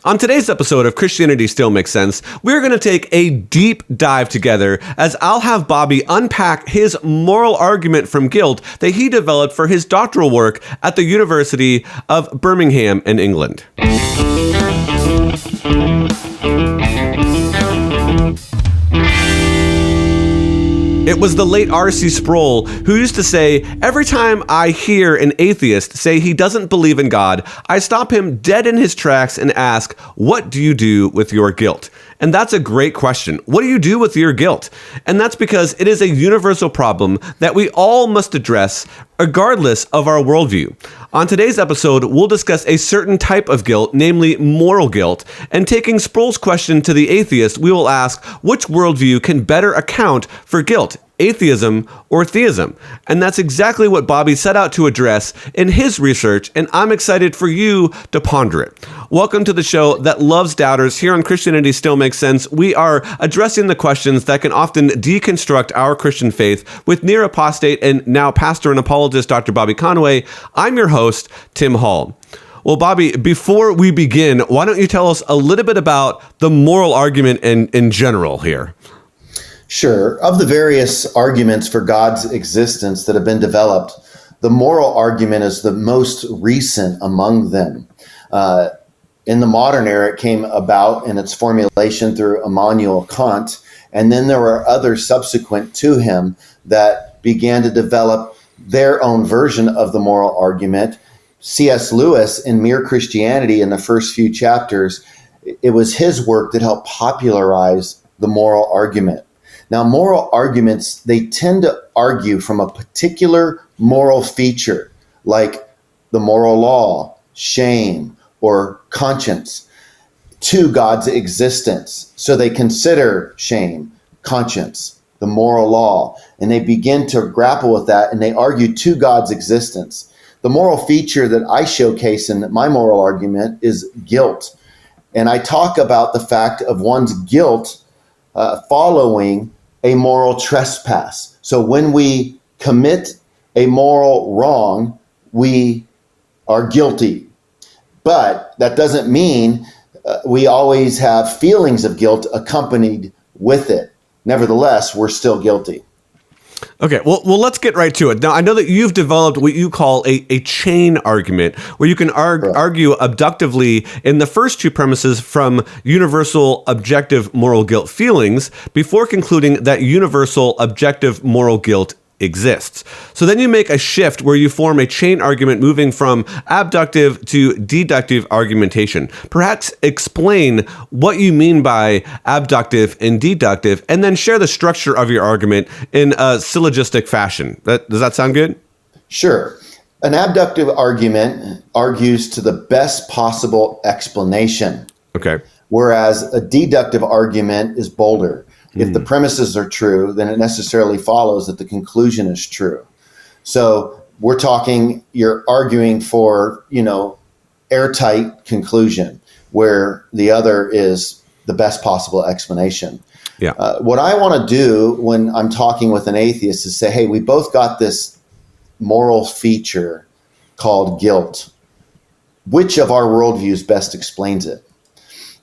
On today's episode of Christianity Still Makes Sense, we're going to take a deep dive together as I'll have Bobby unpack his moral argument from guilt that he developed for his doctoral work at the University of Birmingham in England. It was the late R.C. Sproul who used to say, "Every time I hear an atheist say he doesn't believe in God, I stop him dead in his tracks and ask, 'What do you do with your guilt?'" And that's a great question. What do you do with your guilt? And that's because it is a universal problem that we all must address regardless of our worldview. On today's episode, we'll discuss a certain type of guilt, namely moral guilt. And taking Sproul's question to the atheist, we will ask which worldview can better account for guilt, atheism or theism. And that's exactly what Bobby set out to address in his research, and I'm excited for you to ponder it. Welcome to the show that loves doubters. Here on Christianity Still Makes Sense, we are addressing the questions that can often deconstruct our Christian faith with near apostate and now pastor and apologist Dr. Bobby Conway. I'm your host, Tim Hall. Well, Bobby, before we begin, why don't you tell us a little bit about the moral argument in general here? Sure. Of the various arguments for God's existence that have been developed, the moral argument is the most recent among them. In the modern era, it came about in its formulation through Immanuel Kant, and then there were others subsequent to him that began to develop their own version of the moral argument. C.S. Lewis, in Mere Christianity, in the first few chapters, it was his work that helped popularize the moral argument. Now, moral arguments, they tend to argue from a particular moral feature, like the moral law, shame, or conscience, to God's existence. So they consider shame, conscience, the moral law, and they begin to grapple with that, and they argue to God's existence. The moral feature that I showcase in my moral argument is guilt. And I talk about the fact of one's guilt following a moral trespass. So when we commit a moral wrong, we are guilty. But that doesn't mean we always have feelings of guilt accompanied with it. Nevertheless, we're still guilty. Okay, well, let's get right to it. Now, I know that you've developed what you call a chain argument, where you can argue abductively in the first two premises from universal objective moral guilt feelings before concluding that universal objective moral guilt exists. So then you make a shift where you form a chain argument moving from abductive to deductive argumentation. Perhaps explain what you mean by abductive and deductive, and then share the structure of your argument in a syllogistic fashion. Does that sound good? Sure. An abductive argument argues to the best possible explanation. Okay. Whereas a deductive argument is bolder. If the premises are true, then it necessarily follows that the conclusion is true. So you're arguing for, airtight conclusion, where the other is the best possible explanation. Yeah. What I want to do when I'm talking with an atheist is say, hey, we both got this moral feature called guilt. Which of our worldviews best explains it?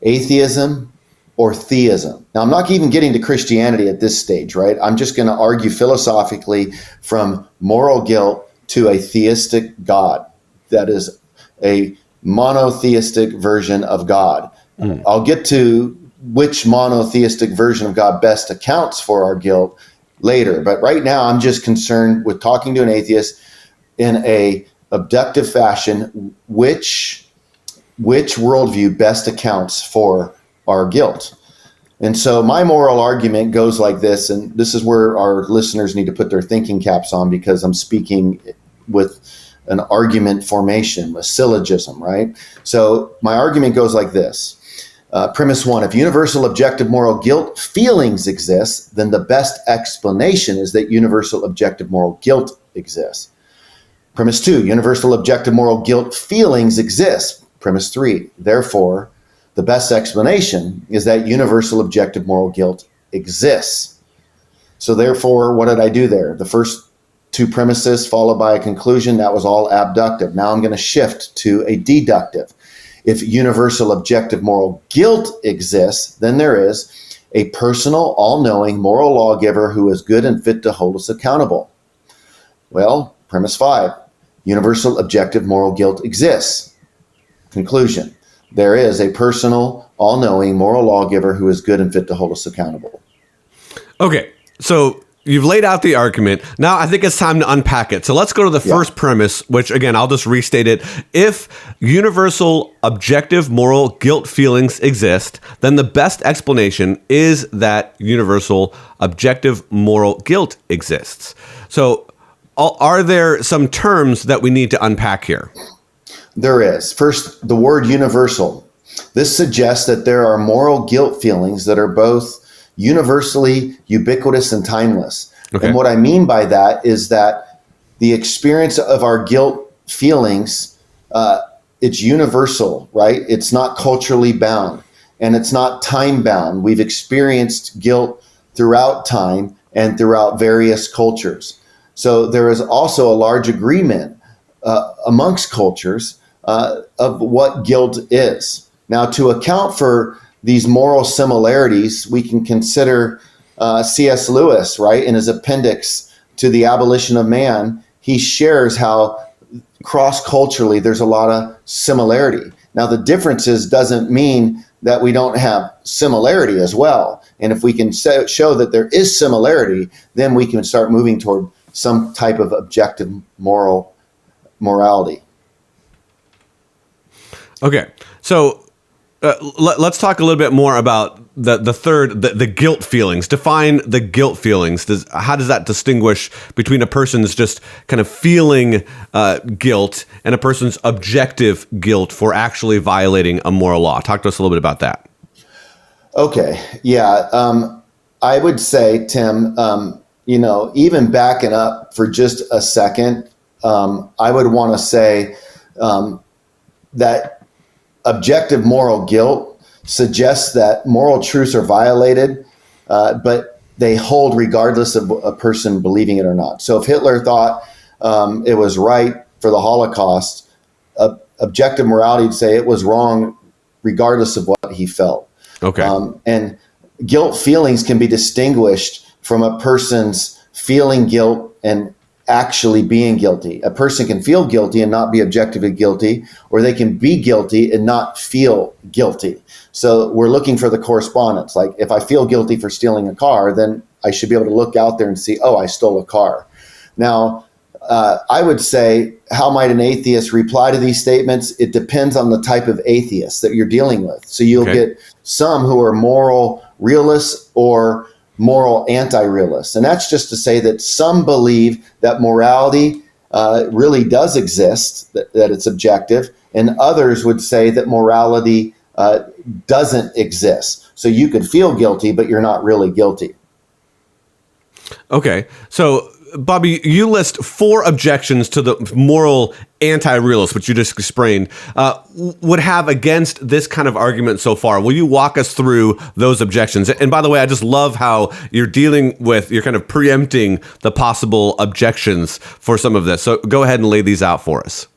Atheism or theism? Now, I'm not even getting to Christianity at this stage, right? I'm just going to argue philosophically from moral guilt to a theistic God. That is a monotheistic version of God. I'll get to which monotheistic version of God best accounts for our guilt later. But right now, I'm just concerned with talking to an atheist in a abductive fashion, which worldview best accounts for our guilt. And so my moral argument goes like this, and this is where our listeners need to put their thinking caps on, because I'm speaking with an argument formation, a syllogism, right? So my argument goes like this. Premise one, if universal objective moral guilt feelings exist, then the best explanation is that universal objective moral guilt exists. Premise two, universal objective moral guilt feelings exist. Premise three, therefore, the best explanation is that universal objective moral guilt exists. So therefore, what did I do there? The first two premises followed by a conclusion, that was all abductive. Now I'm going to shift to a deductive. If universal objective moral guilt exists, then there is a personal, all-knowing moral lawgiver who is good and fit to hold us accountable. Well, premise 5, universal objective moral guilt exists. Conclusion, there is a personal, all-knowing moral lawgiver who is good and fit to hold us accountable. Okay, so you've laid out the argument. Now I think it's time to unpack it. So let's go to the first premise, which again, I'll just restate it. If universal objective moral guilt feelings exist, then the best explanation is that universal objective moral guilt exists. So are there some terms that we need to unpack here? There is. First, the word universal. This suggests that there are moral guilt feelings that are both universally ubiquitous and timeless. Okay. And what I mean by that is that the experience of our guilt feelings, it's universal, right? It's not culturally bound and it's not time bound. We've experienced guilt throughout time and throughout various cultures. So there is also a large agreement amongst cultures of what guilt is. Now, to account for these moral similarities, we can consider C.S. Lewis, right? In his appendix to The Abolition of Man, he shares how cross-culturally there's a lot of similarity. Now, the differences doesn't mean that we don't have similarity as well. And if we can show that there is similarity, then we can start moving toward some type of objective morality. Okay, so let's talk a little bit more about the guilt feelings. Define the guilt feelings. How does that distinguish between a person's just kind of feeling guilt and a person's objective guilt for actually violating a moral law? Talk to us a little bit about that. Okay, yeah. I would say, Tim, even backing up for just a second, I would want to say that objective moral guilt suggests that moral truths are violated, but they hold regardless of a person believing it or not. So if Hitler thought it was right for the Holocaust, objective morality would say it was wrong regardless of what he felt. Okay. And guilt feelings can be distinguished from a person's feeling guilt and actually being guilty. A person can feel guilty and not be objectively guilty, or they can be guilty and not feel guilty. So we're looking for the correspondence. Like if I feel guilty for stealing a car, then I should be able to look out there and see, oh, I stole a car. Now, I would say, how might an atheist reply to these statements? It depends on the type of atheist that you're dealing with. So you'll get some who are moral realists or moral anti-realists. And that's just to say that some believe that morality really does exist, that it's objective, and others would say that morality doesn't exist. So you could feel guilty, but you're not really guilty. Okay. So, Bobby, you list 4 objections to the moral anti-realist, which you just explained, would have against this kind of argument so far. Will you walk us through those objections? And by the way, I just love how you're kind of preempting the possible objections for some of this. So go ahead and lay these out for us.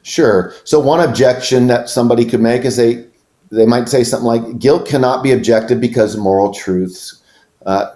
Sure. So one objection that somebody could make is they might say something like, guilt cannot be objective because moral truths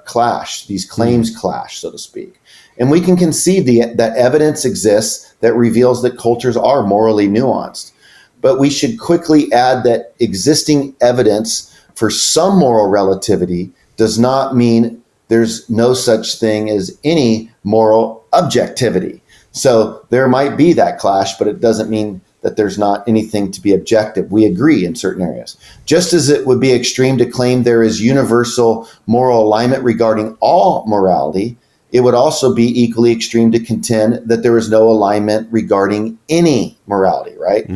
clash. These claims clash, so to speak. And we can concede that evidence exists that reveals that cultures are morally nuanced. But we should quickly add that existing evidence for some moral relativity does not mean there's no such thing as any moral objectivity. So there might be that clash, but it doesn't mean that there's not anything to be objective. We agree in certain areas. Just as it would be extreme to claim there is universal moral alignment regarding all morality, it would also be equally extreme to contend that there is no alignment regarding any morality, right?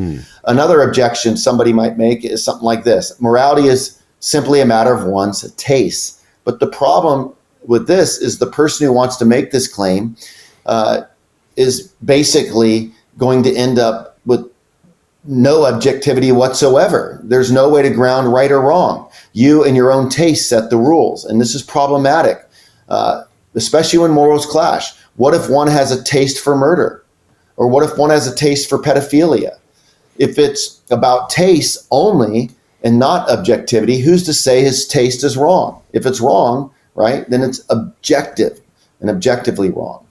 Another objection somebody might make is something like this. Morality is simply a matter of one's taste. But the problem with this is the person who wants to make this claim is basically going to end up with no objectivity whatsoever. There's no way to ground right or wrong. You and your own taste set the rules, and this is problematic. Especially when morals clash. What if one has a taste for murder? Or what if one has a taste for pedophilia? If it's about taste only and not objectivity, who's to say his taste is wrong? If it's wrong, right, then it's objective and objectively wrong.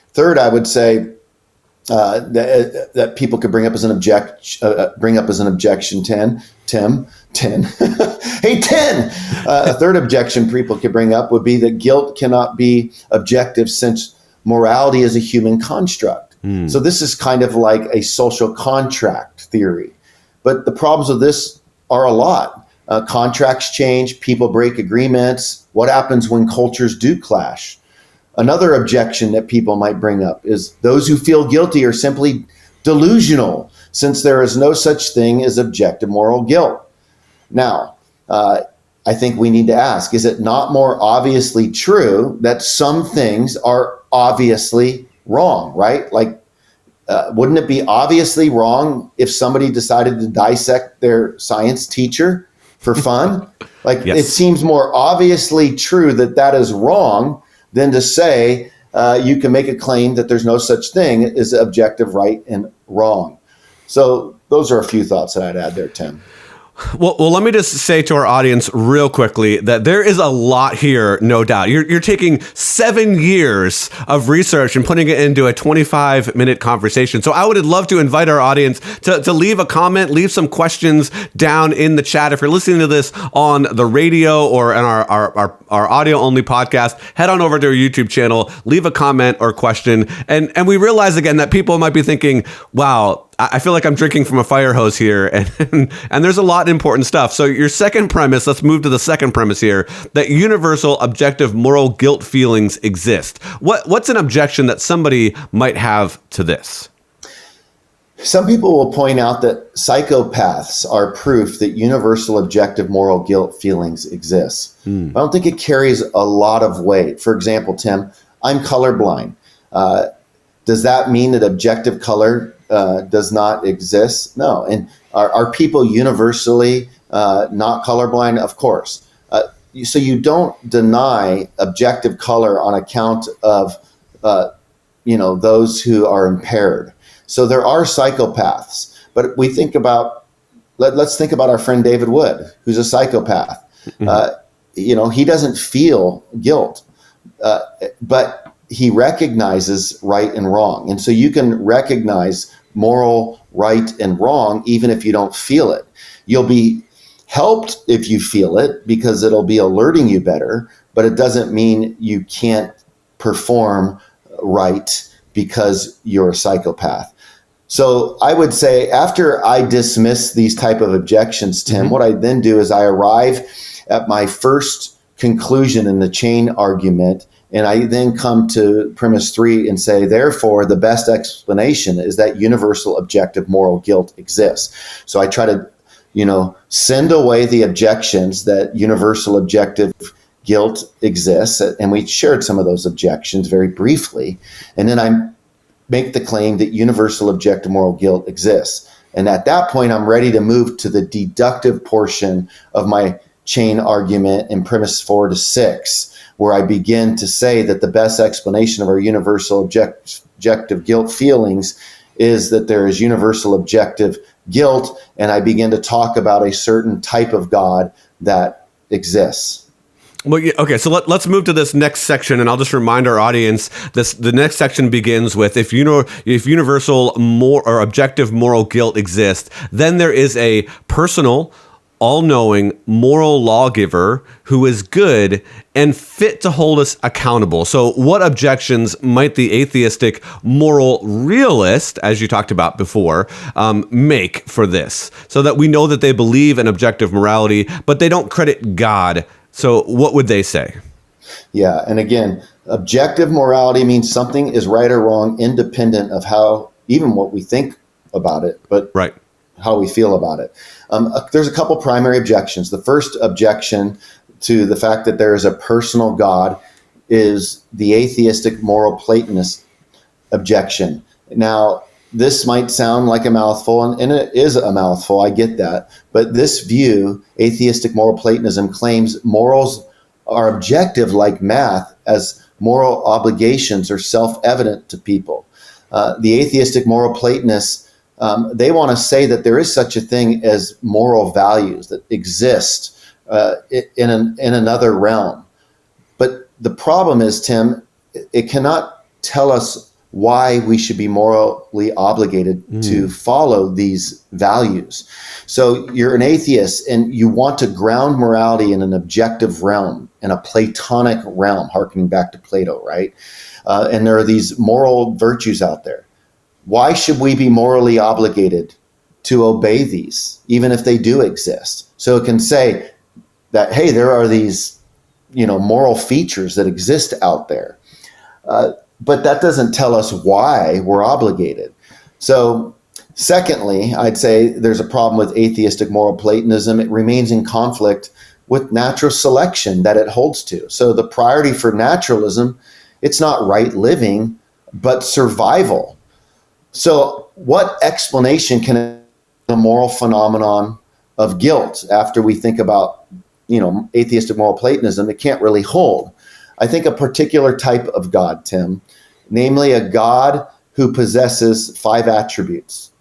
Third, I would say that people could bring up as an objection 10. Hey, 10! A third objection people could bring up would be that guilt cannot be objective since morality is a human construct. So this is kind of like a social contract theory. But the problems with this are a lot. Contracts change, people break agreements. What happens when cultures do clash? Another objection that people might bring up is those who feel guilty are simply delusional, since there is no such thing as objective moral guilt. Now, I think we need to ask, is it not more obviously true that some things are obviously wrong, right? Like, wouldn't it be obviously wrong if somebody decided to dissect their science teacher for fun? Like, yes. It seems more obviously true that that is wrong than to say you can make a claim that there's no such thing as objective right and wrong. So those are a few thoughts that I'd add there, Tim. Well, let me just say to our audience real quickly that there is a lot here, no doubt. You're taking 7 years of research and putting it into a 25-minute conversation. So I would love to invite our audience to leave a comment, leave some questions down in the chat. If you're listening to this on the radio or on our audio-only podcast, head on over to our YouTube channel, leave a comment or question. And we realize again that people might be thinking, wow, I feel like I'm drinking from a fire hose here, and there's a lot of important stuff. So your second premise, let's move to the second premise here, that universal objective moral guilt feelings exist. What's an objection that somebody might have to this? Some people will point out that psychopaths are proof that universal objective moral guilt feelings exist. I don't think it carries a lot of weight. For example, Tim, I'm colorblind. Does that mean that objective color does not exist? No. And are people universally not colorblind? Of course. So you don't deny objective color on account of those who are impaired. So there are psychopaths, but we think about let's think about our friend David Wood, who's a psychopath. He doesn't feel guilt, but he recognizes right and wrong. And so you can recognize moral right and wrong even if you don't feel it. You'll be helped if you feel it because it'll be alerting you better, but it doesn't mean you can't perform right because you're a psychopath. So I would say after I dismiss these type of objections, Tim, what I then do is I arrive at my first conclusion in the chain argument. And I then come to premise 3 and say, therefore, the best explanation is that universal objective moral guilt exists. So I try to, send away the objections that universal objective guilt exists. And we shared some of those objections very briefly. And then I make the claim that universal objective moral guilt exists. And at that point, I'm ready to move to the deductive portion of my chain argument in premise 4 to 6. Where I begin to say that the best explanation of our universal objective guilt feelings is that there is universal objective guilt, and I begin to talk about a certain type of God that exists. Well, yeah, okay, so let's move to this next section, and I'll just remind our audience the next section begins with if universal or objective moral guilt exists, then there is a personal, all-knowing moral lawgiver who is good and fit to hold us accountable. So what objections might the atheistic moral realist, as you talked about before, make for this? So that we know that they believe in objective morality, but they don't credit God. So what would they say? Yeah, and again, objective morality means something is right or wrong independent of how, even what we think about it, but right. How we feel about it. There's a couple primary objections. The first objection to the fact that there is a personal God is the atheistic moral Platonist objection. Now, this might sound like a mouthful, and it is a mouthful, I get that. But this view, atheistic moral Platonism, claims morals are objective like math, as moral obligations are self-evident to people. The atheistic moral Platonists They want to say that there is such a thing as moral values that exist in another realm. But the problem is, Tim, it cannot tell us why we should be morally obligated to follow these values. So you're an atheist and you want to ground morality in an objective realm, in a Platonic realm, harkening back to Plato, right? And there are these moral virtues out there. Why should we be morally obligated to obey these, even if they do exist? So it can say that, hey, there are these, moral features that exist out there. But that doesn't tell us why we're obligated. So secondly, I'd say there's a problem with atheistic moral Platonism. It remains in conflict with natural selection that it holds to. So the priority for naturalism, it's not right living, but survival. So what explanation can a moral phenomenon of guilt after we think about, atheistic moral Platonism? It can't really hold. I think a particular type of God, Tim, namely a God who possesses 5 attributes.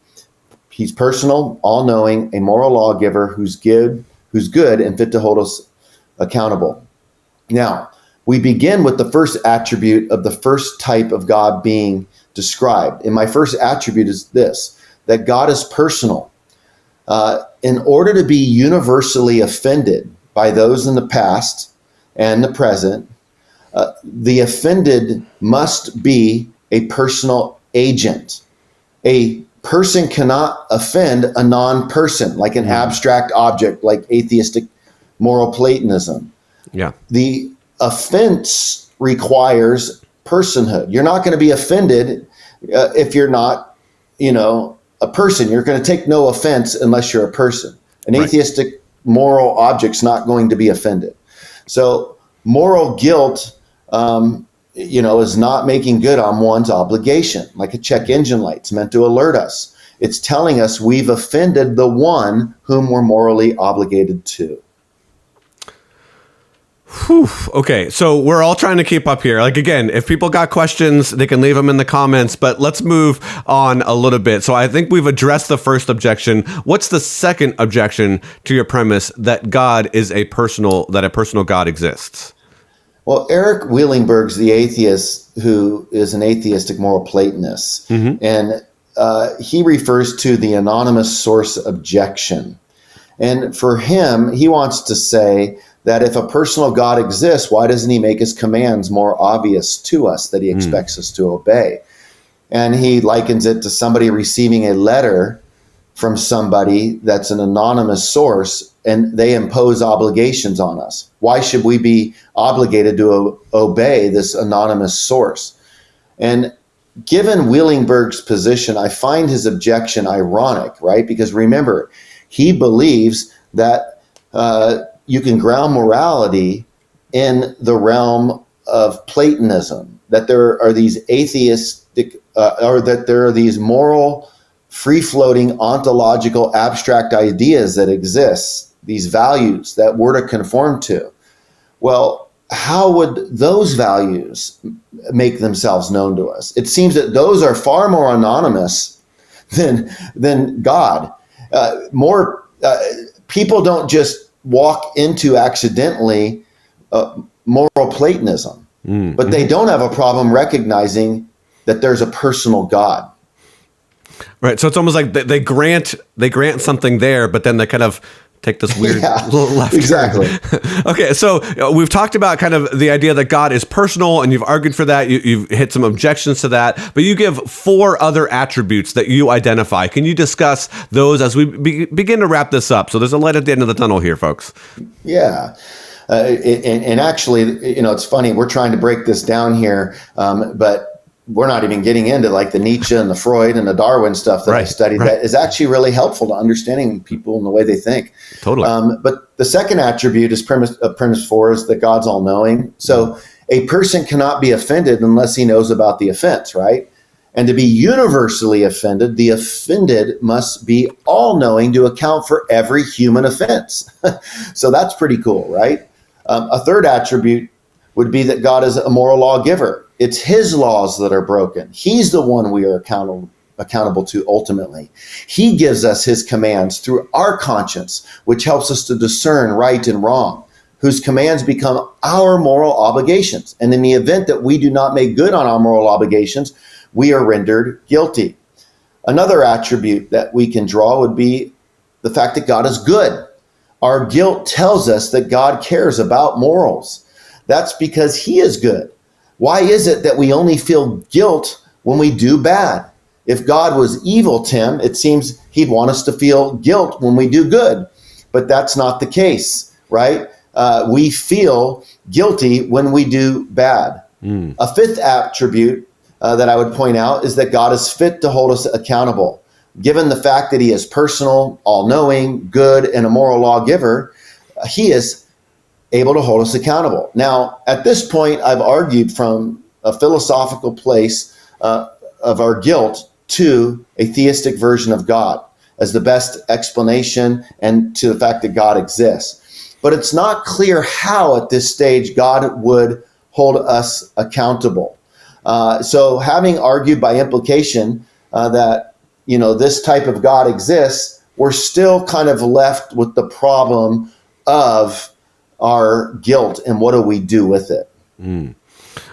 He's personal, all-knowing, a moral lawgiver who's good and fit to hold us accountable. Now, we begin with the first attribute of the first type of God being described. And my first attribute is this, that God is personal. In order to be universally offended by those in the past and the present, the offended must be a personal agent. A person cannot offend a non-person, like an abstract object, like atheistic moral Platonism. Yeah. The offense requires personhood. You're not going to be offended if you're not, a person. You're going to take no offense unless you're a person. An atheistic moral object's not going to be offended. So moral guilt is not making good on one's obligation, like a check engine light. It's meant to alert us. It's telling us we've offended the one whom we're morally obligated to. Whew. Okay, so we're all trying to keep up here. Like, again, if people got questions, they can leave them in the comments, but let's move on a little bit. So I think we've addressed the first objection. What's the second objection to your premise that a personal God exists? Well, Eric Wheelingberg's the atheist who is an atheistic moral Platonist, and he refers to the anonymous source objection. And for him, he wants to say that if a personal God exists, why doesn't he make his commands more obvious to us that he expects us to obey? And he likens it to somebody receiving a letter from somebody that's an anonymous source, and they impose obligations on us. Why should we be obligated to obey this anonymous source? And given Wheelingberg's position, I find his objection ironic, right? Because remember, he believes that you can ground morality in the realm of Platonism, that there are these atheistic, or that there are these moral, free-floating, ontological, abstract ideas that exist, these values that we're to conform to. Well, how would those values make themselves known to us? It seems that those are far more anonymous than God. People don't just walk into accidentally moral Platonism, but they don't have a problem recognizing that there's a personal God. Right. So it's almost like they grant something there, but then they kind of take this weird little left turn. Exactly. Okay, so we've talked about kind of the idea that God is personal, and you've argued for that. You've hit some objections to that, but you give 4 other attributes that you identify. Can you discuss those as we begin to wrap this up? So there's a light at the end of the tunnel here, folks. Yeah. And actually, it's funny. We're trying to break this down here, but we're not even getting into like the Nietzsche and the Freud and the Darwin stuff that I studied. That is actually really helpful to understanding people and the way they think. Totally. But the second attribute is premise 4 is that God's all knowing. So a person cannot be offended unless he knows about the offense, right? And to be universally offended, the offended must be all knowing to account for every human offense. So that's pretty cool, right? A third attribute would be that God is a moral lawgiver. It's his laws that are broken. He's the one we are accountable accountable to ultimately. He gives us his commands through our conscience, which helps us to discern right and wrong, whose commands become our moral obligations. And in the event that we do not make good on our moral obligations, we are rendered guilty. Another attribute that we can draw would be the fact that God is good. Our guilt tells us that God cares about morals. That's because he is good. Why is it that we only feel guilt when we do bad? If God was evil, Tim, it seems he'd want us to feel guilt when we do good. But that's not the case, right? We feel guilty when we do bad. A fifth attribute that I would point out is that God is fit to hold us accountable. Given the fact that he is personal, all-knowing, good, and a moral lawgiver, he is able to hold us accountable. Now, at this point, I've argued from a philosophical place of our guilt to a theistic version of God as the best explanation, and to the fact that God exists. But it's not clear how at this stage God would hold us accountable. So having argued by implication that this type of God exists, we're still kind of left with the problem of our guilt and what do we do with it.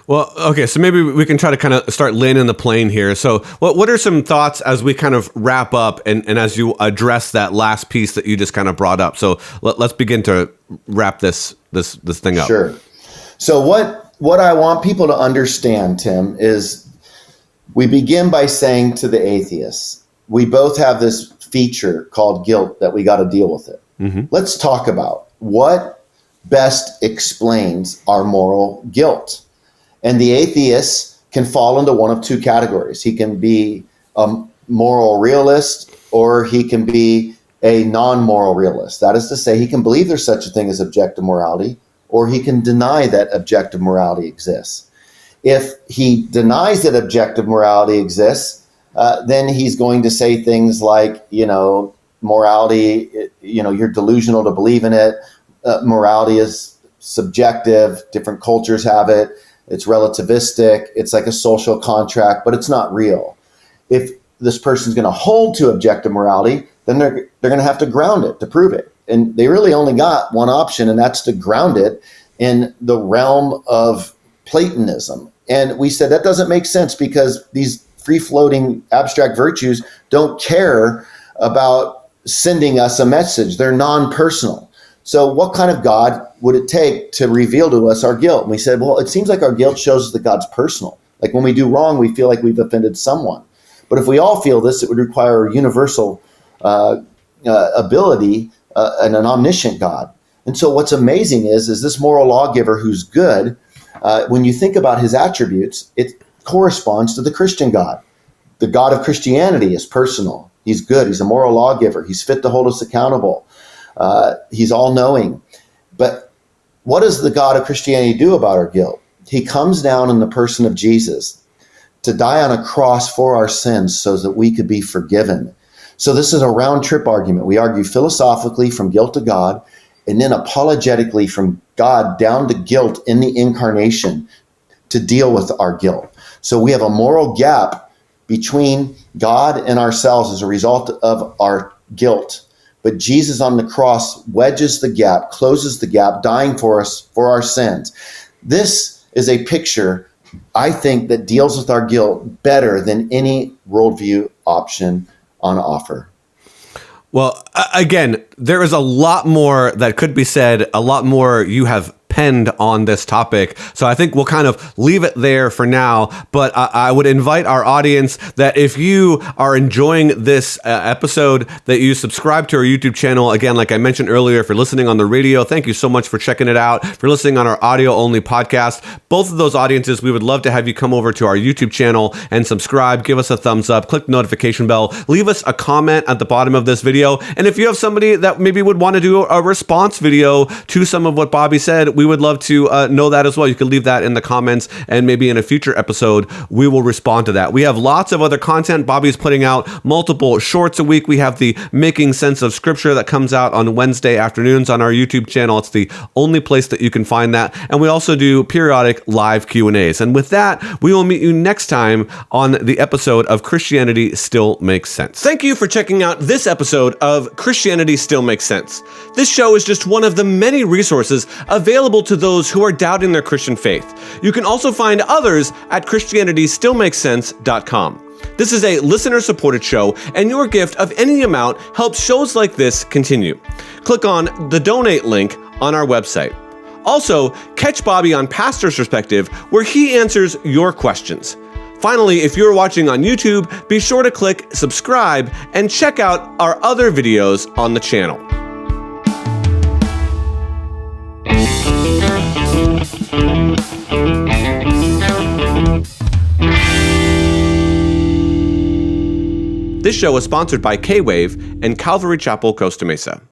Well, okay, so maybe we can try to kind of start landing the plane here. So what are some thoughts as we kind of wrap up and as you address that last piece that you just kind of brought up? So let's begin to wrap this thing up. Sure. So what I want people to understand, Tim, is we begin by saying to the atheists, we both have this feature called guilt that we got to deal with it. Mm-hmm. Let's talk about what best explains our moral guilt. And the atheist can fall into one of two categories. He can be a moral realist, or he can be a non-moral realist. That is to say, he can believe there's such a thing as objective morality, or he can deny that objective morality exists. If he denies that objective morality exists, then he's going to say things like, morality, you're delusional to believe in it. Morality is subjective. Different cultures have it. It's relativistic. It's like a social contract, but it's not real. If this person's going to hold to objective morality, then they're going to have to ground it to prove it. And they really only got one option, and that's to ground it in the realm of Platonism. And we said that doesn't make sense because these free-floating abstract virtues don't care about sending us a message. They're non-personal. So what kind of God would it take to reveal to us our guilt? And we said, well, it seems like our guilt shows us that God's personal. Like when we do wrong, we feel like we've offended someone. But if we all feel this, it would require a universal ability and an omniscient God. And so what's amazing is this moral lawgiver who's good, when you think about his attributes, it corresponds to the Christian God. The God of Christianity is personal. He's good. He's a moral lawgiver. He's fit to hold us accountable. He's all-knowing. But what does the God of Christianity do about our guilt? He comes down in the person of Jesus to die on a cross for our sins so that we could be forgiven. So this is a round-trip argument. We argue philosophically from guilt to God, and then apologetically from God down to guilt in the incarnation to deal with our guilt. So we have a moral gap between God and ourselves as a result of our guilt. But Jesus on the cross wedges the gap, closes the gap, dying for us for our sins. This is a picture, I think, that deals with our guilt better than any worldview option on offer. Well, again, there is a lot more that could be said, a lot more you have penned on this topic. So I think we'll kind of leave it there for now. But I would invite our audience that if you are enjoying this episode, that you subscribe to our YouTube channel. Again, like I mentioned earlier, if you're listening on the radio, thank you so much for checking it out. If you're listening on our audio-only podcast, both of those audiences, we would love to have you come over to our YouTube channel and subscribe, give us a thumbs up, click the notification bell, leave us a comment at the bottom of this video. And if you have somebody that maybe would want to do a response video to some of what Bobby said, we we would love to know that as well. You can leave that in the comments, and maybe in a future episode, we will respond to that. We have lots of other content. Bobby's putting out multiple shorts a week. We have the Making Sense of Scripture that comes out on Wednesday afternoons on our YouTube channel. It's the only place that you can find that. And we also do periodic live Q&As. And with that, we will meet you next time on the episode of Christianity Still Makes Sense. Thank you for checking out this episode of Christianity Still Makes Sense. This show is just one of the many resources available to those who are doubting their Christian faith. You can also find others at ChristianityStillMakesSense.com. This is a listener-supported show, and your gift of any amount helps shows like this continue. Click on the donate link on our website. Also, catch Bobby on Pastor's Perspective, where he answers your questions. Finally, if you're watching on YouTube, be sure to click subscribe and check out our other videos on the channel. This show is sponsored by K-Wave and Calvary Chapel, Costa Mesa.